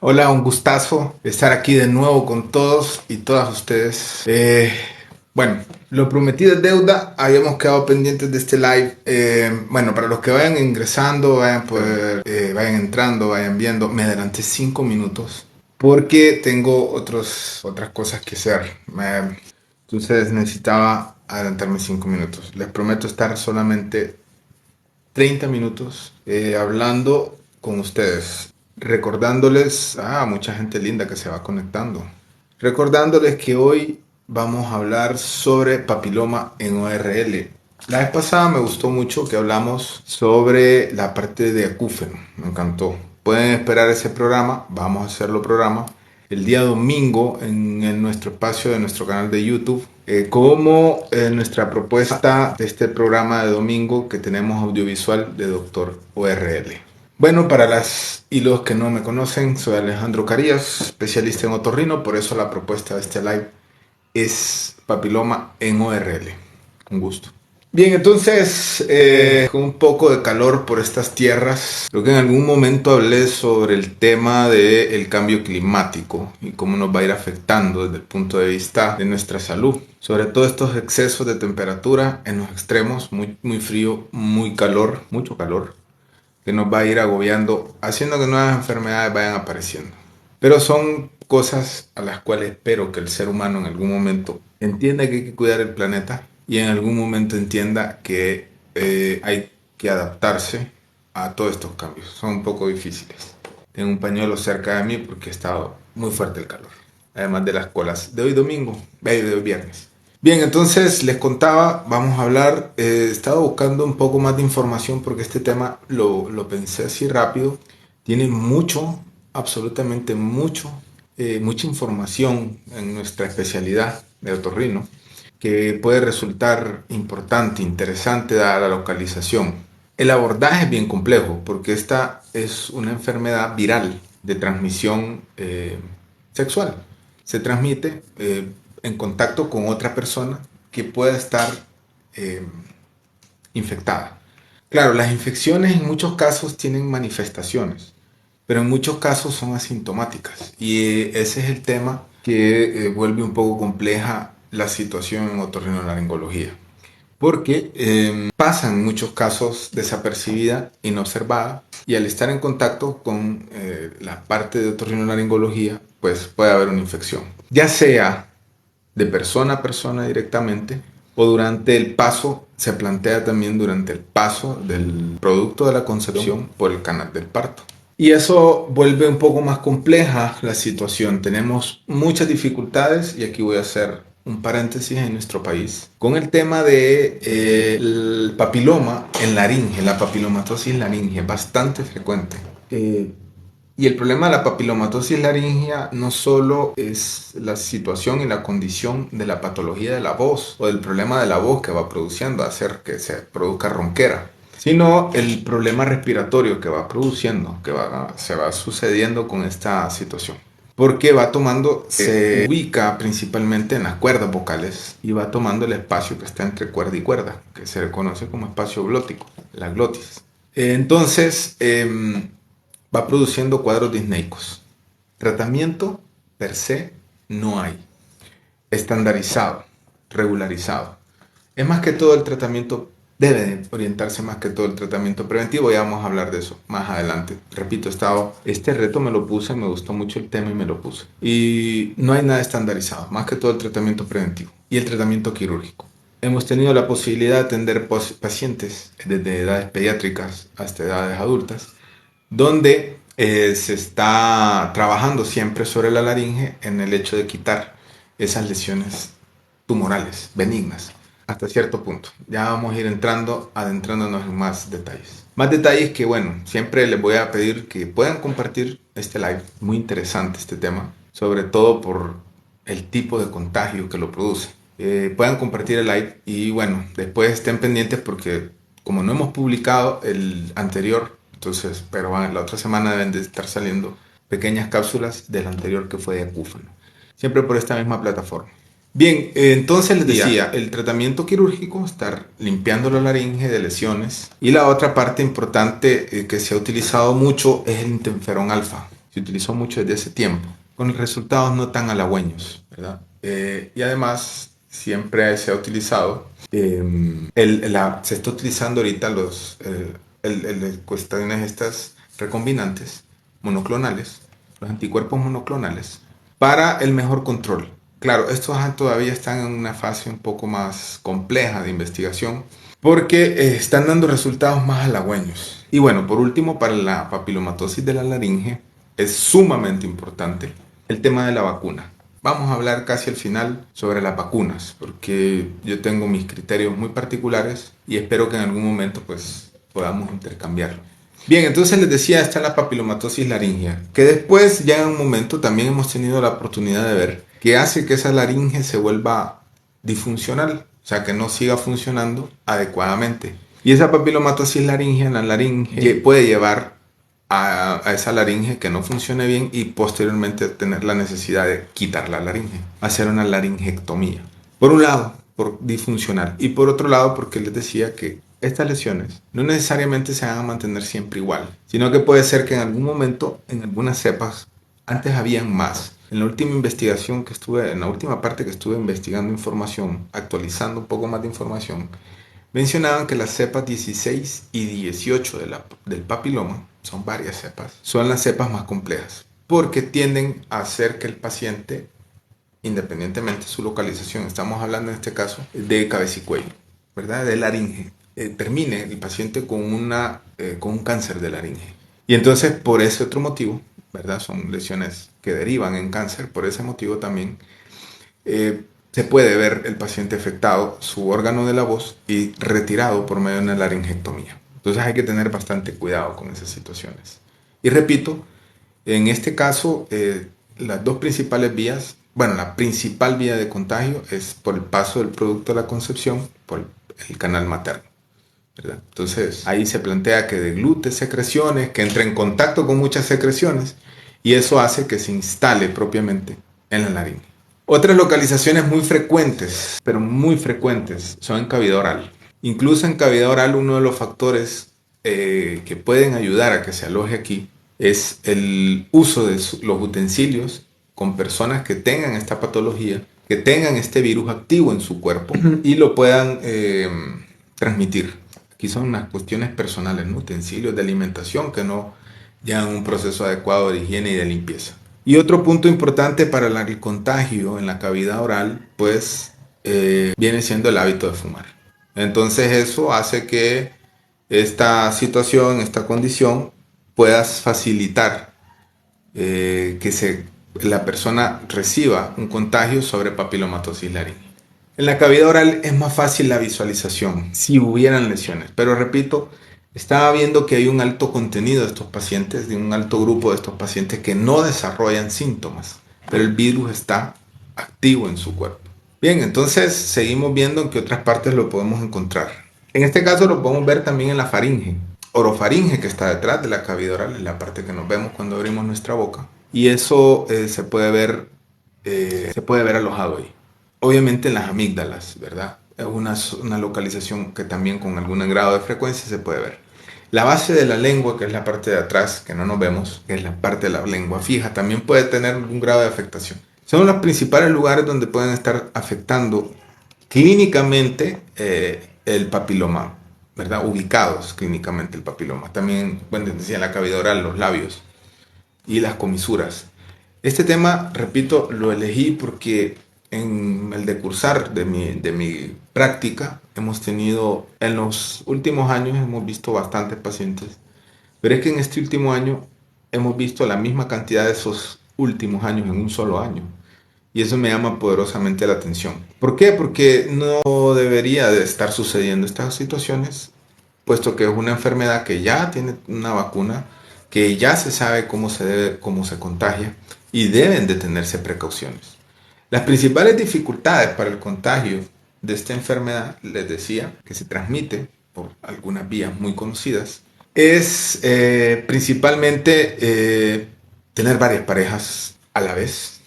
Hola, un gustazo estar aquí de nuevo con todos y todas ustedes. Bueno, lo prometido es deuda, habíamos quedado pendientes de este live. Bueno, para los que vayan ingresando, vayan entrando, vayan viendo, me adelanté 5 minutos porque tengo otras cosas que hacer. Entonces necesitaba adelantarme 5 minutos. Les prometo estar solamente 30 minutos hablando con ustedes, recordándoles a mucha gente linda que se va conectando, recordándoles que hoy vamos a hablar sobre papiloma en ORL. La vez pasada me gustó mucho que hablamos sobre la parte de acúfeno, me encantó. Pueden esperar ese programa, vamos a hacerlo programa el día domingo en nuestro espacio de nuestro canal de YouTube, como nuestra propuesta de este programa de domingo que tenemos audiovisual de Doctor ORL. Bueno, para las y los que no me conocen, soy Alejandro Carías, especialista en otorrino, por eso la propuesta de este live es papiloma en ORL. Un gusto. Bien, entonces, con un poco de calor por estas tierras, creo que en algún momento hablé sobre el tema del cambio climático y cómo nos va a ir afectando desde el punto de vista de nuestra salud. Sobre todo estos excesos de temperatura en los extremos, muy frío, muy calor, mucho calor, que nos va a ir agobiando, haciendo que nuevas enfermedades vayan apareciendo. Pero son cosas a las cuales espero que el ser humano en algún momento entienda que hay que cuidar el planeta y en algún momento entienda que hay que adaptarse a todos estos cambios. Son un poco difíciles. Tengo un pañuelo cerca de mí porque ha estado muy fuerte el calor. Además de las colas de hoy domingo, de hoy viernes. Bien, entonces les contaba, vamos a hablar, he estado buscando un poco más de información porque este tema lo pensé así rápido. Tiene mucho, absolutamente mucho, mucha información en nuestra especialidad de otorrino que puede resultar importante, interesante dada la localización. El abordaje es bien complejo porque esta es una enfermedad viral de transmisión sexual. Se transmite en contacto con otra persona que pueda estar eh, infectada. Claro, las infecciones en muchos casos tienen manifestaciones, pero en muchos casos son asintomáticas. Y ese es el tema que vuelve un poco compleja la situación en otorrinolaringología. Porque pasa en muchos casos desapercibida, inobservada, y al estar en contacto con la parte de otorrinolaringología, pues puede haber una infección. Ya sea de persona a persona directamente o durante el paso, se plantea también durante el paso del producto de la concepción por el canal del parto. Y eso vuelve un poco más compleja la situación. Tenemos muchas dificultades y aquí voy a hacer un paréntesis en nuestro país con el tema de el papiloma en laringe, la papilomatosis laringe, bastante frecuente. Y el problema de la papilomatosis laringea no solo es la situación y la condición de la patología de la voz o del problema de la voz que va produciendo, hacer que se produzca ronquera, sino el problema respiratorio que va produciendo, se va sucediendo con esta situación. Porque va tomando, se ubica principalmente en las cuerdas vocales y va tomando el espacio que está entre cuerda y cuerda, que se le conoce como espacio glótico, la glotis. Entonces, va produciendo cuadros disneicos. Tratamiento per se no hay. Estandarizado, regularizado. Es más que todo el tratamiento, debe orientarse más que todo el tratamiento preventivo. Ya vamos a hablar de eso más adelante. Repito, este reto me lo puse, me gustó mucho el tema y me lo puse. Y no hay nada estandarizado, más que todo el tratamiento preventivo y el tratamiento quirúrgico. Hemos tenido la posibilidad de atender pacientes desde edades pediátricas hasta edades adultas donde se está trabajando siempre sobre la laringe en el hecho de quitar esas lesiones tumorales, benignas, hasta cierto punto. Ya vamos a ir adentrándonos en más detalles. Más detalles que, bueno, siempre les voy a pedir que puedan compartir este live. Muy interesante este tema, sobre todo por el tipo de contagio que lo produce. Puedan compartir el live y, bueno, después estén pendientes porque como no hemos publicado el anterior, entonces, pero la otra semana deben de estar saliendo pequeñas cápsulas del anterior que fue de acúfeno. Siempre por esta misma plataforma. Bien, entonces les decía, el tratamiento quirúrgico, estar limpiando la laringe de lesiones. Y la otra parte importante que se ha utilizado mucho es el interferón alfa. se utilizó mucho desde ese tiempo, con resultados no tan halagüeños, ¿verdad? Y además, siempre se ha utilizado, se está utilizando ahorita cuestiones estas recombinantes monoclonales, los anticuerpos monoclonales, para el mejor control. Claro, estos todavía están en una fase un poco más compleja de investigación porque están dando resultados más halagüeños. Y bueno, por último, para la papilomatosis de la laringe es sumamente importante el tema de la vacuna. Vamos a hablar casi al final sobre las vacunas, porque yo tengo mis criterios muy particulares y espero que en algún momento pues podamos intercambiarlo. Bien, entonces les decía, está la papilomatosis laringea, que después ya en un momento también hemos tenido la oportunidad de ver que hace que esa laringe se vuelva disfuncional, o sea, que no siga funcionando adecuadamente. Y esa papilomatosis laringea en la laringe puede llevar a esa laringe que no funcione bien y posteriormente tener la necesidad de quitar la laringe, hacer una laringectomía. Por un lado, por disfuncional, y por otro lado, porque les decía que estas lesiones no necesariamente se van a mantener siempre igual, sino que puede ser que en algún momento, en algunas cepas, antes habían más. En la última investigación que estuve, en la última parte que estuve investigando información, actualizando un poco más de información, mencionaban que las cepas 16 y 18 del papiloma, son varias cepas, son las cepas más complejas, porque tienden a hacer que el paciente, independientemente de su localización, estamos hablando en este caso de cabeza y cuello, ¿verdad? De laringe, termine el paciente con un cáncer de laringe. Y entonces, por ese otro motivo, ¿verdad? Son lesiones que derivan en cáncer, por ese motivo también se puede ver el paciente afectado, su órgano de la voz, y retirado por medio de una laringectomía. Entonces hay que tener bastante cuidado con esas situaciones. Y repito, en este caso, las dos principales vías, bueno, la principal vía de contagio es por el paso del producto a la concepción por el canal materno, ¿verdad? Entonces ahí se plantea que deglute secreciones, que entre en contacto con muchas secreciones, y eso hace que se instale propiamente en la laringe. Otras localizaciones muy frecuentes, pero muy frecuentes, son en cavidad oral. Incluso en cavidad oral, uno de los factores que pueden ayudar a que se aloje aquí es el uso de los utensilios con personas que tengan esta patología, que tengan este virus activo en su cuerpo y lo puedan transmitir. Aquí son unas cuestiones personales, ¿no? Utensilios de alimentación que no llevan un proceso adecuado de higiene y de limpieza. Y otro punto importante para el contagio en la cavidad oral, pues viene siendo el hábito de fumar. Entonces eso hace que esta situación, esta condición, pueda facilitar la persona reciba un contagio sobre papilomatosis laringe. En la cavidad oral es más fácil la visualización si hubieran lesiones, pero repito, estaba viendo que hay un alto contenido de estos pacientes, de un alto grupo de estos pacientes que no desarrollan síntomas, pero el virus está activo en su cuerpo. Bien, entonces seguimos viendo en qué otras partes lo podemos encontrar. En este caso lo podemos ver también en la faringe, orofaringe, que está detrás de la cavidad oral, es la parte que nos vemos cuando abrimos nuestra boca. Y eso se puede ver alojado ahí. Obviamente en las amígdalas, ¿verdad? Es una localización que también con algún grado de frecuencia se puede ver. La base de la lengua, que es la parte de atrás, que no nos vemos, que es la parte de la lengua fija, también puede tener algún grado de afectación. Son los principales lugares donde pueden estar afectando clínicamente el papiloma, ¿verdad? Ubicados clínicamente el papiloma. También, bueno, decía la cavidad oral, los labios y las comisuras. Este tema, repito, lo elegí porque en el decursar de mi práctica hemos tenido, en los últimos años hemos visto bastantes pacientes, pero es que en este último año hemos visto la misma cantidad de esos últimos años en un solo año. Y eso me llama poderosamente la atención. ¿Por qué? Porque no debería de estar sucediendo estas situaciones, puesto que es una enfermedad que ya tiene una vacuna, que ya se sabe cómo se contagia y deben de tenerse precauciones. Las principales dificultades para el contagio de esta enfermedad, les decía, que se transmite por algunas vías muy conocidas, es principalmente tener varias parejas a la vez.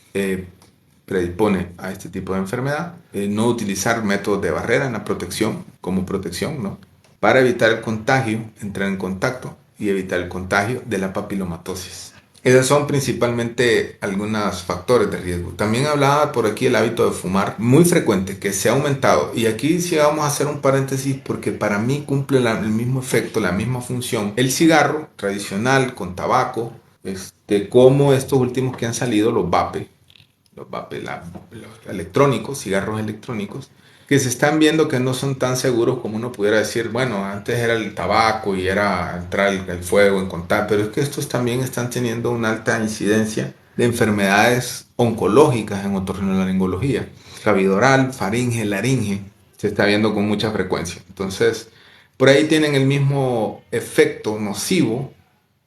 Predispone a este tipo de enfermedad, no utilizar métodos de barrera en la protección, como protección, ¿no? Para evitar el contagio, entrar en contacto y evitar el contagio de la papilomatosis. Esos son principalmente algunos factores de riesgo. También hablaba por aquí el hábito de fumar, muy frecuente, que se ha aumentado. Y aquí sí vamos a hacer un paréntesis porque para mí cumple el mismo efecto, la misma función. El cigarro tradicional con tabaco, como estos últimos que han salido, los electrónicos, cigarros electrónicos, que se están viendo que no son tan seguros como uno pudiera decir, bueno, antes era el tabaco y era entrar el fuego en contacto, pero es que estos también están teniendo una alta incidencia de enfermedades oncológicas en otorrinolaringología. Cavidad oral, faringe, laringe, se está viendo con mucha frecuencia. Entonces, por ahí tienen el mismo efecto nocivo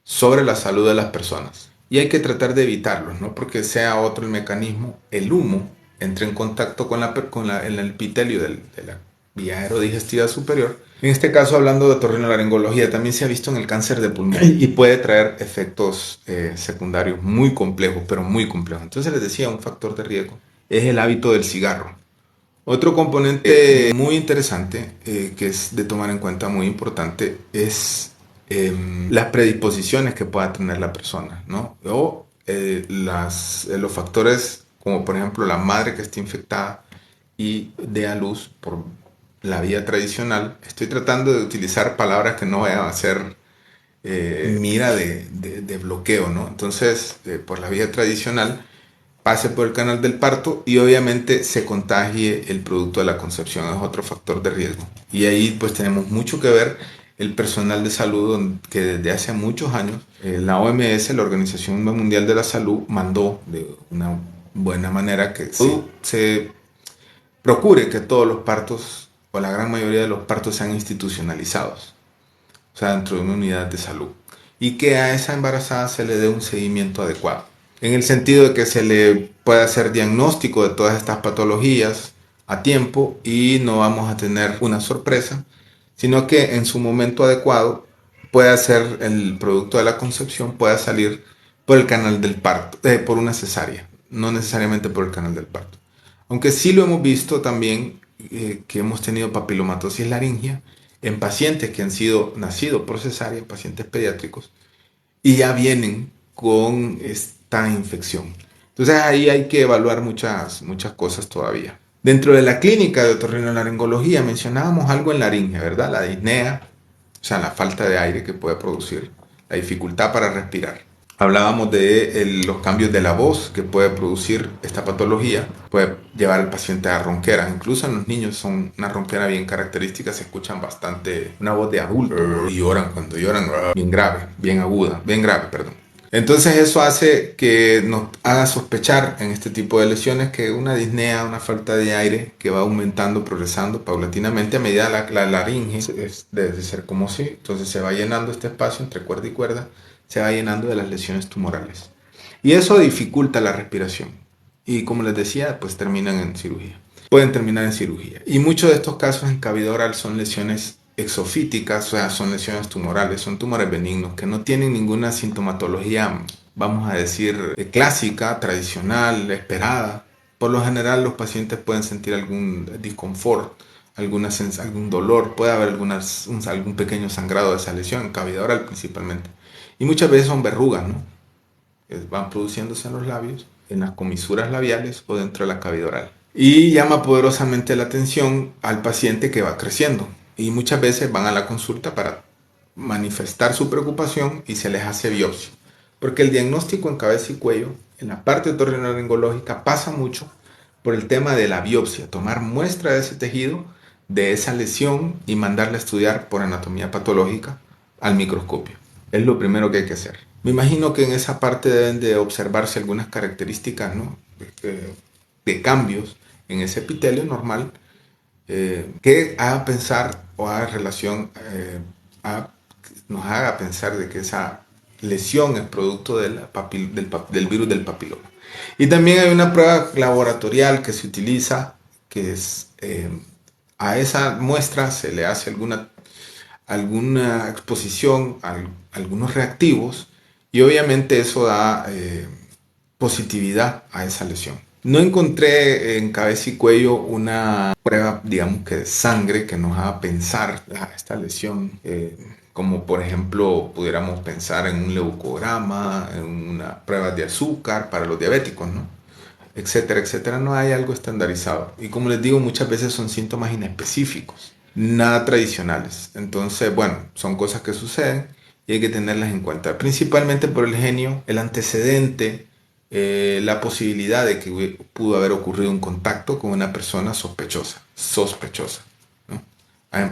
sobre la salud de las personas. Y hay que tratar de evitarlos, no porque sea otro el mecanismo, el humo entra en contacto con el epitelio de la vía aerodigestiva superior. En este caso, hablando de otorrinolaringología, también se ha visto en el cáncer de pulmón y puede traer efectos secundarios muy complejos, pero muy complejos. Entonces les decía, un factor de riesgo es el hábito del cigarro. Otro componente muy interesante que es de tomar en cuenta, muy importante, es las predisposiciones que pueda tener la persona, ¿no? O los factores como por ejemplo la madre que esté infectada y dé a luz por la vía tradicional. Estoy tratando de utilizar palabras que no vayan a ser mira de bloqueo, ¿no? Entonces, por la vía tradicional pase por el canal del parto y obviamente se contagie el producto de la concepción, es otro factor de riesgo. Y ahí pues tenemos mucho que ver el personal de salud que desde hace muchos años la OMS, la Organización Mundial de la Salud, mandó de una buena manera que se procure que todos los partos o la gran mayoría de los partos sean institucionalizados, o sea, dentro de una unidad de salud, y que a esa embarazada se le dé un seguimiento adecuado, en el sentido de que se le pueda hacer diagnóstico de todas estas patologías a tiempo y no vamos a tener una sorpresa, sino que en su momento adecuado pueda ser el producto de la concepción, pueda salir por el canal del parto, por una cesárea, no necesariamente por el canal del parto. Aunque sí lo hemos visto también que hemos tenido papilomatosis laringea en pacientes que han sido nacidos por cesárea, pacientes pediátricos, y ya vienen con esta infección. Entonces ahí hay que evaluar muchas cosas todavía. Dentro de la clínica de otorrinolaringología mencionábamos algo en laringe, ¿verdad? La disnea, o sea, la falta de aire que puede producir, la dificultad para respirar. Hablábamos de los cambios de la voz que puede producir esta patología, puede llevar al paciente a ronqueras. Incluso en los niños son una ronquera bien característica, se escuchan bastante, una voz de adulto, y lloran cuando lloran, bien grave, bien aguda, bien grave, perdón. Entonces eso hace que nos haga sospechar en este tipo de lesiones que una disnea, una falta de aire que va aumentando, progresando paulatinamente a medida la laringe debe ser como si, entonces se va llenando este espacio entre cuerda y cuerda, se va llenando de las lesiones tumorales. Y eso dificulta la respiración. Y como les decía, pues terminan en cirugía. Pueden terminar en cirugía. Y muchos de estos casos en cavidad oral son lesiones exofíticas, o sea, son lesiones tumorales, son tumores benignos que no tienen ninguna sintomatología, vamos a decir, clásica, tradicional, esperada. Por lo general los pacientes pueden sentir algún disconfort, algún dolor, puede haber algún pequeño sangrado de esa lesión, en cavidad oral principalmente. Y muchas veces son verrugas, ¿no? Que van produciéndose en los labios, en las comisuras labiales o dentro de la cavidad oral. Y llama poderosamente la atención al paciente que va creciendo. Y muchas veces van a la consulta para manifestar su preocupación y se les hace biopsia. Porque el diagnóstico en cabeza y cuello, en la parte otorrinolaringológica, pasa mucho por el tema de la biopsia, tomar muestra de ese tejido, de esa lesión y mandarla a estudiar por anatomía patológica al microscopio. Es lo primero que hay que hacer. Me imagino que en esa parte deben de observarse algunas características, ¿no? de cambios en ese epitelio normal que haga pensar o haga relación, nos haga pensar de que esa lesión es producto del virus del papiloma. Y también hay una prueba laboratorial que se utiliza, que es a esa muestra se le hace alguna exposición a algunos reactivos y obviamente eso da positividad a esa lesión. No encontré en cabeza y cuello una prueba, digamos que de sangre que nos haga pensar esta lesión, como por ejemplo pudiéramos pensar en un leucograma, en una prueba de azúcar para los diabéticos, ¿no? Etcétera, etcétera. No hay algo estandarizado. Y como les digo, muchas veces son síntomas inespecíficos, nada tradicionales. Entonces, bueno, son cosas que suceden y hay que tenerlas en cuenta, principalmente por el genio, el antecedente, la posibilidad de que pudo haber ocurrido un contacto con una persona sospechosa, ¿no?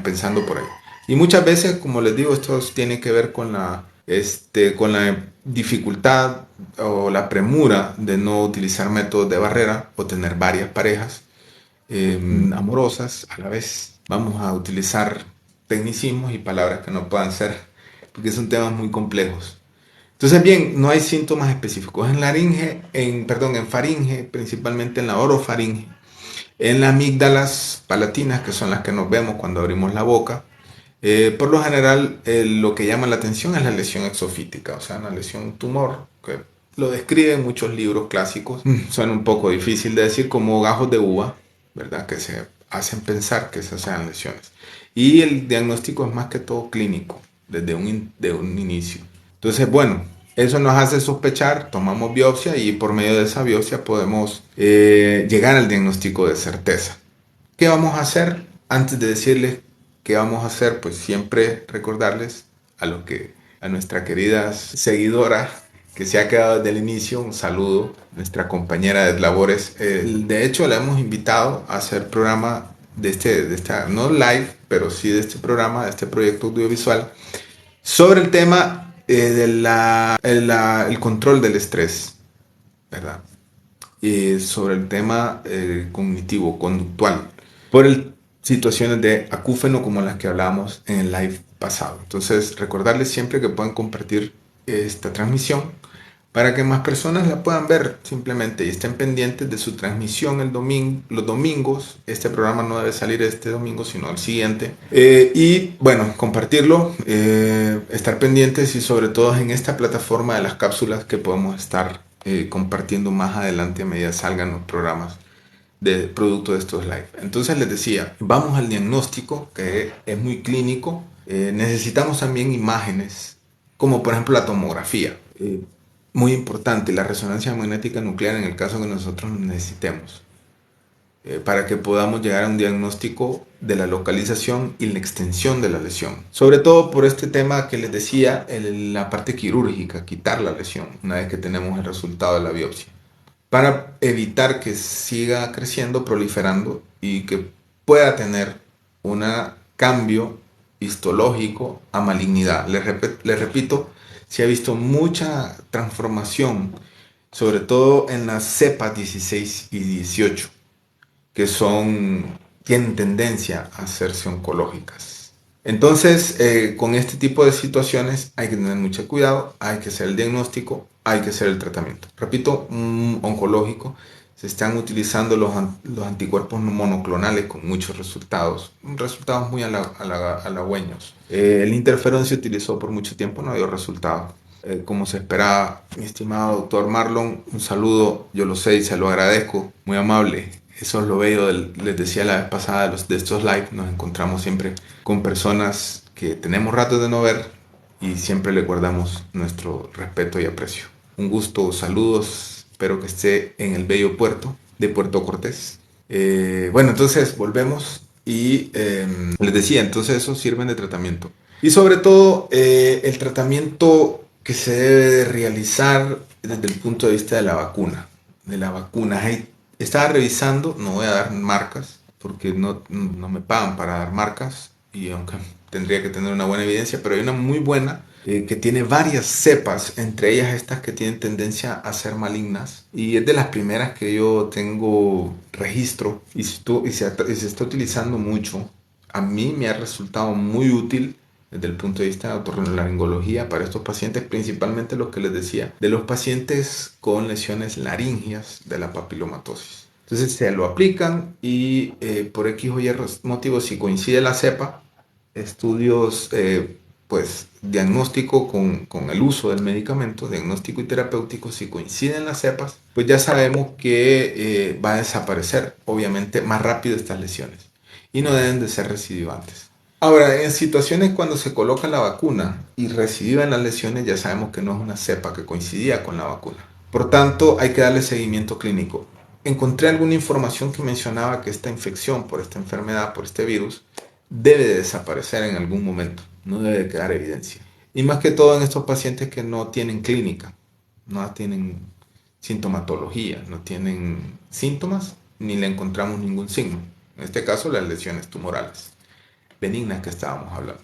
Pensando por ahí. Y muchas veces, como les digo, esto tiene que ver con la dificultad o la premura de no utilizar métodos de barrera o tener varias parejas amorosas a la vez. Vamos a utilizar tecnicismos y palabras que no puedan ser, porque son temas muy complejos. Entonces, bien, no hay síntomas específicos en laringe, en faringe, principalmente en la orofaringe, en las amígdalas palatinas, que son las que nos vemos cuando abrimos la boca. Por lo general, lo que llama la atención es la lesión exofítica, o sea, una lesión tumor, que lo describen muchos libros clásicos. Suena un poco difícil de decir, como gajos de uva, ¿verdad? Que se hacen pensar que esas sean lesiones. Y el diagnóstico es más que todo clínico, desde de un inicio. Entonces, bueno, eso nos hace sospechar, tomamos biopsia y por medio de esa biopsia podemos llegar al diagnóstico de certeza. ¿Qué vamos a hacer? Antes de decirles qué vamos a hacer, pues siempre recordarles a nuestra querida seguidora que se ha quedado desde el inicio, un saludo, nuestra compañera de labores. De hecho, la hemos invitado a hacer programa no live, pero sí de este programa, de este proyecto audiovisual, sobre el tema el control del estrés, ¿verdad? Y sobre el tema cognitivo, conductual, por situaciones de acúfeno como las que hablábamos en el live pasado. Entonces, recordarles siempre que pueden compartir esta transmisión para que más personas la puedan ver simplemente y estén pendientes de su transmisión los domingos. Este programa no debe salir este domingo, sino el siguiente. Y bueno, compartirlo, estar pendientes y sobre todo en esta plataforma de las cápsulas que podemos estar compartiendo más adelante a medida salgan los programas de producto de estos live. Entonces les decía, vamos al diagnóstico que es muy clínico. Necesitamos también imágenes, como por ejemplo la tomografía. Muy importante, la resonancia magnética nuclear en el caso que nosotros necesitemos, para que podamos llegar a un diagnóstico de la localización y la extensión de la lesión. Sobre todo por este tema que les decía, la parte quirúrgica, quitar la lesión una vez que tenemos el resultado de la biopsia, para evitar que siga creciendo, proliferando y que pueda tener un cambio histológico a malignidad. Les repito, se ha visto mucha transformación, sobre todo en las cepas 16 y 18, que tienen tendencia a hacerse oncológicas. Entonces, con este tipo de situaciones hay que tener mucho cuidado, hay que hacer el diagnóstico, hay que hacer el tratamiento. Repito, oncológico, se están utilizando los anticuerpos monoclonales con muchos resultados muy halagüeños. El interferón se utilizó por mucho tiempo, no dio resultado. Como se esperaba, mi estimado doctor Marlon, un saludo, yo lo sé y se lo agradezco, muy amable. Eso es lo bello, les decía la vez pasada de estos live, nos encontramos siempre con personas que tenemos ratos de no ver y siempre le guardamos nuestro respeto y aprecio. Un gusto, saludos, espero que esté en el bello puerto de Puerto Cortés. Bueno, entonces volvemos y les decía, entonces eso sirve de tratamiento. Y sobre todo el tratamiento que se debe de realizar desde el punto de vista de la vacuna. Estaba revisando, no voy a dar marcas, porque no me pagan para dar marcas, y aunque tendría que tener una buena evidencia, pero hay una muy buena que tiene varias cepas, entre ellas estas que tienen tendencia a ser malignas, y es de las primeras que yo tengo registro, y se está utilizando mucho. A mí me ha resultado muy útil desde el punto de vista de otorrinolaringología para estos pacientes, principalmente los que les decía, de los pacientes con lesiones laringias de la papilomatosis. Entonces se lo aplican y por X o Y motivos, si coincide la cepa, estudios pues diagnóstico con el uso del medicamento, diagnóstico y terapéutico, si coinciden las cepas, pues ya sabemos que va a desaparecer, obviamente, más rápido estas lesiones y no deben de ser recidivantes. Ahora, en situaciones cuando se coloca la vacuna y recidivan las lesiones, ya sabemos que no es una cepa que coincidía con la vacuna. Por tanto, hay que darle seguimiento clínico. Encontré alguna información que mencionaba que esta infección por esta enfermedad, por este virus, debe de desaparecer en algún momento, no debe de quedar evidencia. Y más que todo en estos pacientes que no tienen clínica, no tienen sintomatología, no tienen síntomas, ni le encontramos ningún signo. En este caso, las lesiones tumorales benignas que estábamos hablando.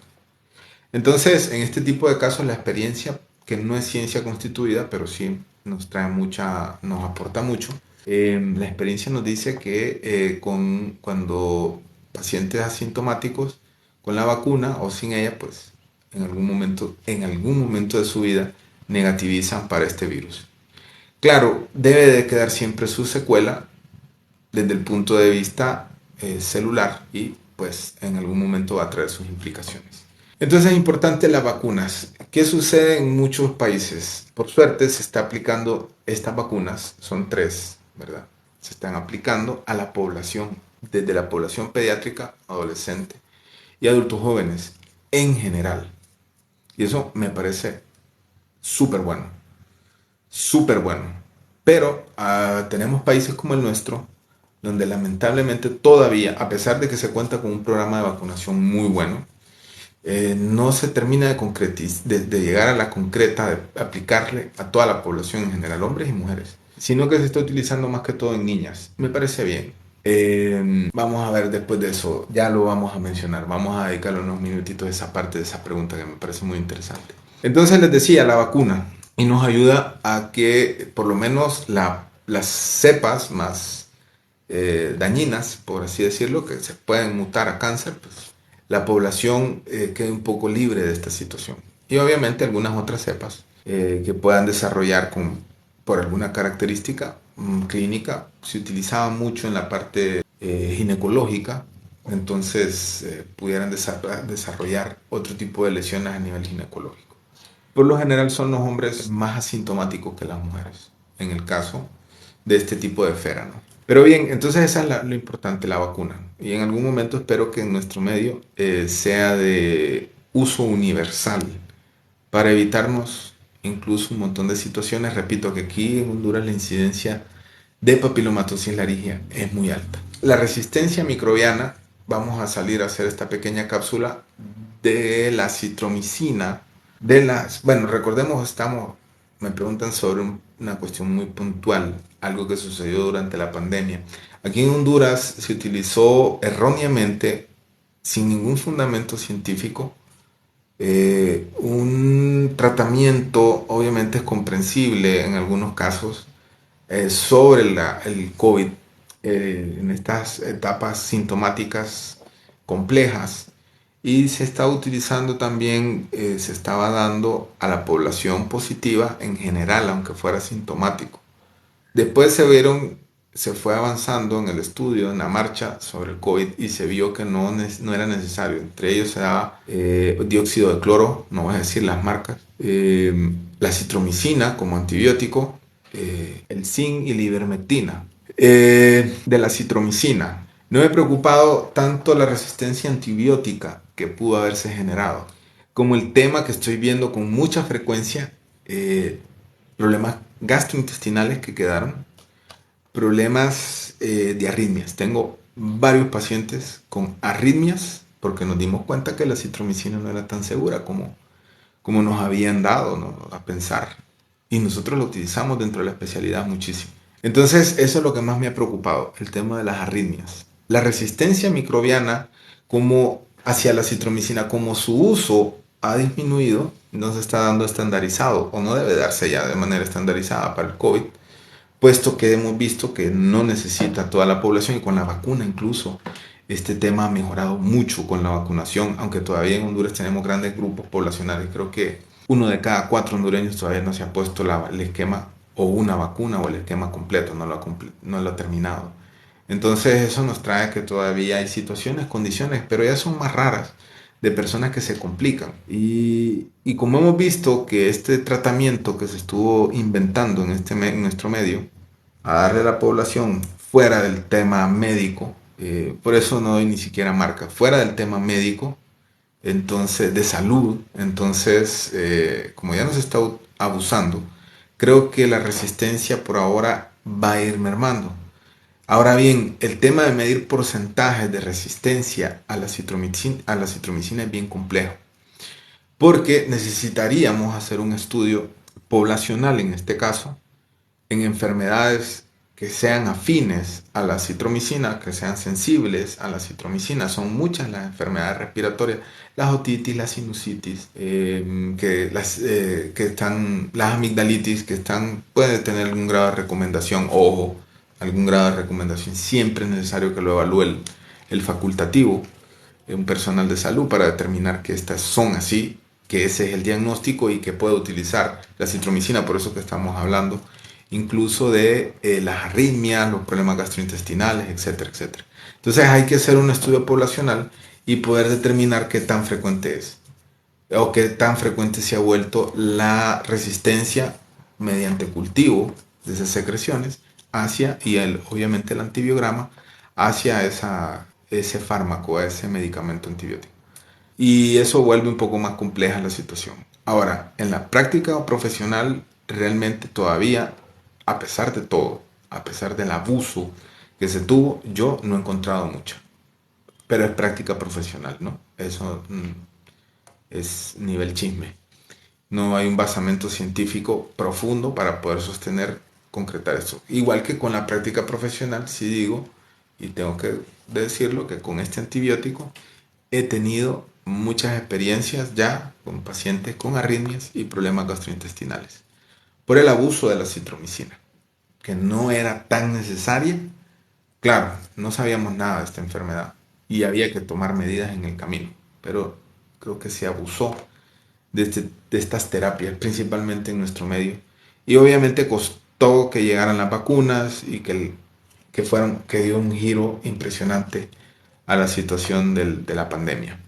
Entonces, en este tipo de casos, la experiencia, que no es ciencia constituida, pero sí nos trae mucha, nos aporta mucho, la experiencia nos dice que cuando pacientes asintomáticos con la vacuna o sin ella, pues en algún momento de su vida negativizan para este virus. Claro, debe de quedar siempre su secuela desde el punto de vista celular y pues en algún momento va a traer sus implicaciones. Entonces es importante las vacunas. ¿Qué sucede en muchos países? Por suerte se está aplicando estas vacunas, son 3, ¿verdad? Se están aplicando a la población, desde la población pediátrica, adolescente y adultos jóvenes en general. Y eso me parece súper bueno, súper bueno. Pero tenemos países como el nuestro, donde lamentablemente todavía, a pesar de que se cuenta con un programa de vacunación muy bueno, no se termina de llegar a la concreta, de aplicarle a toda la población en general, hombres y mujeres, sino que se está utilizando más que todo en niñas. Me parece bien. Vamos a ver después de eso, ya lo vamos a mencionar, vamos a dedicarle unos minutitos a esa parte de esa pregunta que me parece muy interesante. Entonces les decía, la vacuna, y nos ayuda a que por lo menos las cepas más dañinas, por así decirlo, que se pueden mutar a cáncer, pues la población quede un poco libre de esta situación. Y obviamente algunas otras cepas que puedan desarrollar por alguna característica clínica, se utilizaba mucho en la parte ginecológica, entonces pudieran desarrollar otro tipo de lesiones a nivel ginecológico. Por lo general son los hombres más asintomáticos que las mujeres, en el caso de este tipo de fera, ¿no? Pero bien, entonces esa es lo importante, la vacuna. Y en algún momento espero que en nuestro medio sea de uso universal para evitarnos incluso un montón de situaciones. Repito que aquí en Honduras la incidencia de papilomatosis laringia es muy alta. La resistencia microbiana, vamos a salir a hacer esta pequeña cápsula de la citromicina, bueno, recordemos, me preguntan sobre una cuestión muy puntual, algo que sucedió durante la pandemia. Aquí en Honduras se utilizó erróneamente, sin ningún fundamento científico, un tratamiento, obviamente es comprensible en algunos casos, sobre el COVID, en estas etapas sintomáticas complejas, y se está utilizando también, se estaba dando a la población positiva en general, aunque fuera sintomático. Después se fue avanzando en el estudio, en la marcha sobre el COVID, y se vio que no era necesario. Entre ellos se daba dióxido de cloro, no voy a decir las marcas, la citromicina como antibiótico, el zinc y la ivermectina. De la citromicina, no me he preocupado tanto la resistencia antibiótica que pudo haberse generado, como el tema que estoy viendo con mucha frecuencia, problemas gastrointestinales que quedaron, problemas de arritmias. Tengo varios pacientes con arritmias porque nos dimos cuenta que la citromicina no era tan segura como nos habían dado, ¿no?, a pensar. Y nosotros lo utilizamos dentro de la especialidad muchísimo. Entonces, eso es lo que más me ha preocupado, el tema de las arritmias. La resistencia microbiana como hacia la citromicina, como su uso ha disminuido, no se está dando estandarizado o no debe darse ya de manera estandarizada para el COVID, puesto que hemos visto que no necesita toda la población, y con la vacuna incluso este tema ha mejorado mucho con la vacunación, aunque todavía en Honduras tenemos grandes grupos poblacionales. Creo que 1 de cada 4 hondureños todavía no se ha puesto el esquema o una vacuna o el esquema completo, no lo ha terminado. Entonces eso nos trae que todavía hay situaciones, condiciones, pero ya son más raras, de personas que se complican. Y como hemos visto que este tratamiento que se estuvo inventando en nuestro medio, a darle a la población fuera del tema médico, por eso no doy ni siquiera marca, fuera del tema médico, entonces de salud, entonces como ya nos está abusando, creo que la resistencia por ahora va a ir mermando. Ahora bien, el tema de medir porcentajes de resistencia a la citromicina es bien complejo, porque necesitaríamos hacer un estudio poblacional en este caso, en enfermedades que sean afines a la citromicina, que sean sensibles a la citromicina. Son muchas las enfermedades respiratorias, las otitis, la sinusitis, las amigdalitis, pueden tener algún grado de recomendación, ojo, algún grado de recomendación. Siempre es necesario que lo evalúe el facultativo, un personal de salud, para determinar que estas son así, que ese es el diagnóstico y que puede utilizar la citromicina, por eso que estamos hablando incluso de las arritmias, los problemas gastrointestinales, etcétera, etcétera. Entonces hay que hacer un estudio poblacional y poder determinar qué tan frecuente es o qué tan frecuente se ha vuelto la resistencia mediante cultivo de esas secreciones hacia, obviamente el antibiograma, hacia ese fármaco, a ese medicamento antibiótico. Y eso vuelve un poco más compleja la situación. Ahora, en la práctica profesional, realmente todavía, a pesar de todo, a pesar del abuso que se tuvo, yo no he encontrado mucho. Pero es práctica profesional, ¿no? Eso es nivel chisme. No hay un basamento científico profundo para poder sostener, concretar esto. Igual que con la práctica profesional, sí digo, y tengo que decirlo, que con este antibiótico he tenido muchas experiencias ya con pacientes con arritmias y problemas gastrointestinales por el abuso de la citromicina, que no era tan necesaria. Claro, no sabíamos nada de esta enfermedad y había que tomar medidas en el camino, pero creo que se abusó de estas terapias, principalmente en nuestro medio. Y obviamente costó que llegaran las vacunas y que dio un giro impresionante a la situación de la pandemia.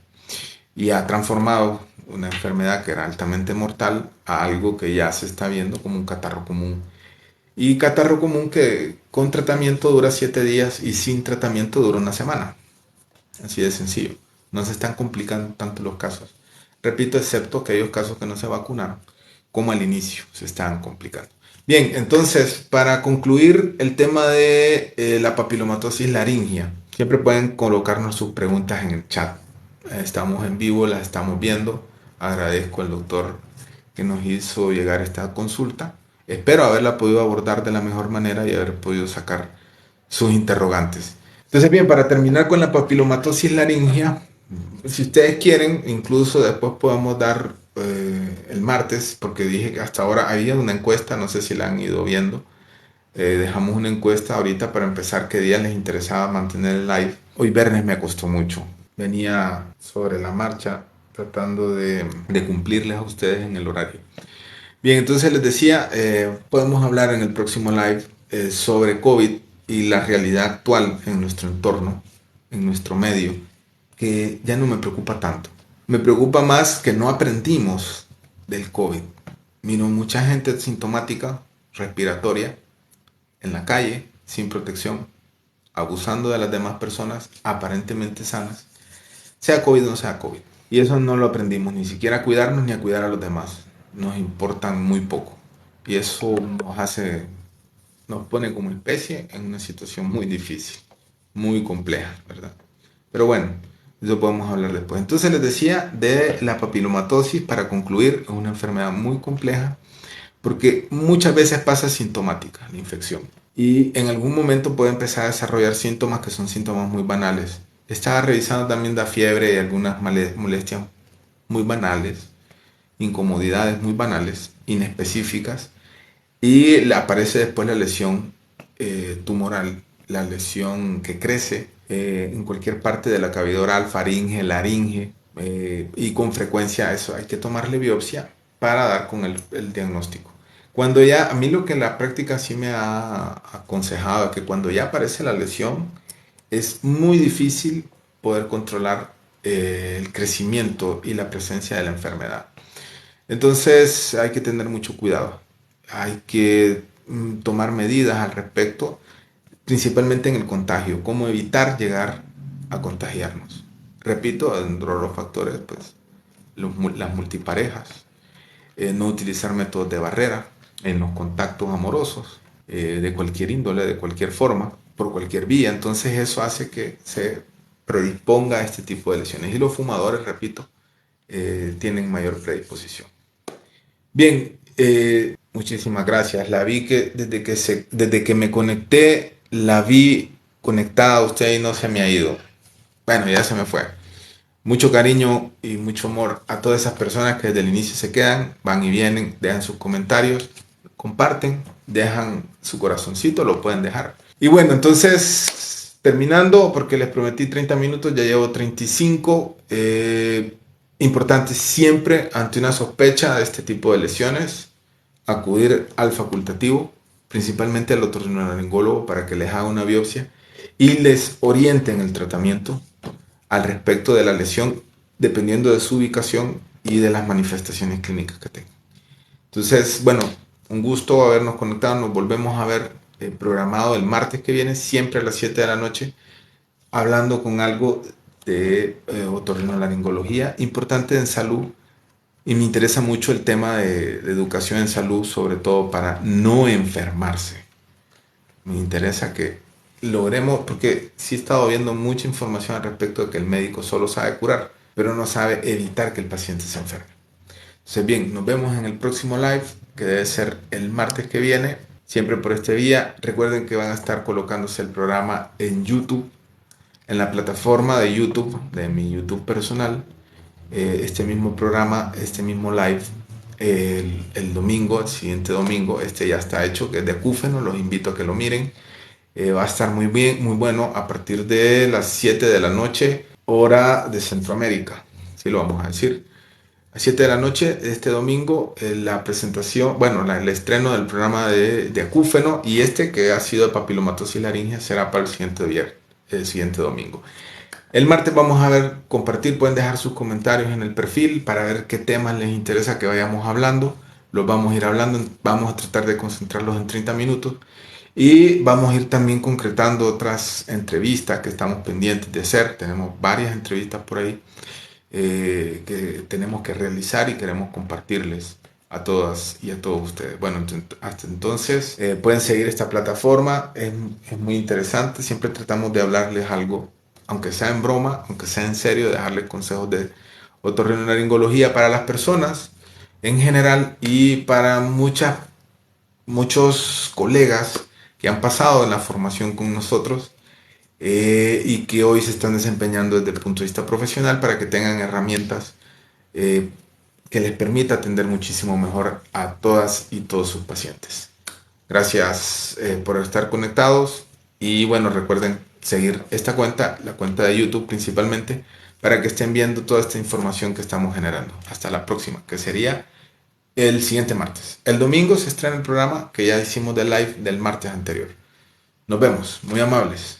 Y ha transformado una enfermedad que era altamente mortal a algo que ya se está viendo como un catarro común. Y catarro común que con tratamiento dura 7 días y sin tratamiento dura una semana. Así de sencillo. No se están complicando tanto los casos. Repito, excepto aquellos casos que no se vacunaron, como al inicio se estaban complicando. Bien, entonces, para concluir el tema de la papilomatosis laringia, siempre pueden colocarnos sus preguntas en el chat. Estamos en vivo, las estamos viendo. Agradezco al doctor que nos hizo llegar esta consulta. Espero haberla podido abordar de la mejor manera y haber podido sacar sus interrogantes. Entonces, bien, para terminar con la papilomatosis laringia, si ustedes quieren, incluso después podemos dar el martes, porque dije que hasta ahora había una encuesta, no sé si la han ido viendo. Dejamos una encuesta ahorita para empezar qué día les interesaba mantener el live. Hoy viernes me costó mucho. Venía sobre la marcha tratando de cumplirles a ustedes en el horario. Bien, entonces les decía, podemos hablar en el próximo live sobre COVID y la realidad actual en nuestro entorno, en nuestro medio, que ya no me preocupa tanto. Me preocupa más que no aprendimos del COVID. Miro mucha gente sintomática, respiratoria, en la calle, sin protección, abusando de las demás personas aparentemente sanas, sea COVID o no sea COVID. Y eso no lo aprendimos, ni siquiera a cuidarnos ni a cuidar a los demás. Nos importan muy poco. Y eso nos pone como especie en una situación muy difícil, muy compleja, ¿verdad? Pero bueno, eso podemos hablar después. Entonces les decía de la papilomatosis, para concluir, es una enfermedad muy compleja porque muchas veces pasa sintomática la infección y en algún momento puede empezar a desarrollar síntomas que son síntomas muy banales. Estaba revisando también la fiebre y algunas molestias muy banales, incomodidades muy banales, inespecíficas, y le aparece después la lesión tumoral, la lesión que crece en cualquier parte de la cavidad oral, faringe, laringe, y con frecuencia eso hay que tomarle biopsia para dar con el diagnóstico. Cuando ya, a mí lo que la práctica sí me ha aconsejado es que cuando ya aparece la lesión, es muy difícil poder controlar el crecimiento y la presencia de la enfermedad. Entonces hay que tener mucho cuidado, hay que tomar medidas al respecto, principalmente en el contagio, cómo evitar llegar a contagiarnos. Repito, dentro de los factores, pues las multiparejas, no utilizar métodos de barrera en los contactos amorosos, de cualquier índole, de cualquier forma, por cualquier vía. Entonces eso hace que se predisponga a este tipo de lesiones. Y los fumadores, repito, tienen mayor predisposición. Bien, muchísimas gracias. La vi que desde que me conecté, la vi conectada a usted y no se me ha ido. Bueno, ya se me fue. Mucho cariño y mucho amor a todas esas personas que desde el inicio se quedan, van y vienen, dejan sus comentarios, comparten, dejan su corazoncito, lo pueden dejar. Y bueno, entonces, terminando, porque les prometí 30 minutos, ya llevo 35. Importante siempre, ante una sospecha de este tipo de lesiones, acudir al facultativo, principalmente al otorrinolaringólogo, para que les haga una biopsia y les orienten el tratamiento al respecto de la lesión, dependiendo de su ubicación y de las manifestaciones clínicas que tenga. Entonces, bueno, un gusto habernos conectado. Nos volvemos a ver programado el martes que viene, siempre a las 7 de la noche, hablando con algo de otorrinolaringología importante en salud. Y me interesa mucho el tema de educación en salud, sobre todo para no enfermarse. Me interesa que logremos, porque sí he estado viendo mucha información al respecto de que el médico solo sabe curar, pero no sabe evitar que el paciente se enferme. Entonces, bien, nos vemos en el próximo live, que debe ser el martes que viene, siempre por este día. Recuerden que van a estar colocándose el programa en YouTube, en la plataforma de YouTube, de mi YouTube personal. Este mismo programa, este mismo live, el domingo, el siguiente domingo, este ya está hecho, que es de Acúfeno, los invito a que lo miren. Va a estar muy bien, muy bueno, a partir de las 7 de la noche, hora de Centroamérica, sí lo vamos a decir. A 7 de la noche este domingo, la presentación, bueno, el estreno del programa de Acúfeno, y este que ha sido de papilomatosis laringea será para el siguiente viernes, el siguiente domingo. El martes vamos a ver, compartir, pueden dejar sus comentarios en el perfil para ver qué temas les interesa que vayamos hablando. Los vamos a ir hablando, vamos a tratar de concentrarlos en 30 minutos. Y vamos a ir también concretando otras entrevistas que estamos pendientes de hacer. Tenemos varias entrevistas por ahí que tenemos que realizar y queremos compartirles a todas y a todos ustedes. Bueno, hasta entonces pueden seguir esta plataforma, es muy interesante. Siempre tratamos de hablarles algo, aunque sea en broma, aunque sea en serio, de darles consejos de otorrinolaringología para las personas en general y para muchos colegas que han pasado en la formación con nosotros y que hoy se están desempeñando desde el punto de vista profesional para que tengan herramientas que les permita atender muchísimo mejor a todas y todos sus pacientes. Gracias por estar conectados y bueno, recuerden seguir esta cuenta, la cuenta de YouTube principalmente, para que estén viendo toda esta información que estamos generando. Hasta la próxima, que sería el siguiente martes. El domingo se estrena el programa que ya hicimos de live del martes anterior. Nos vemos, muy amables.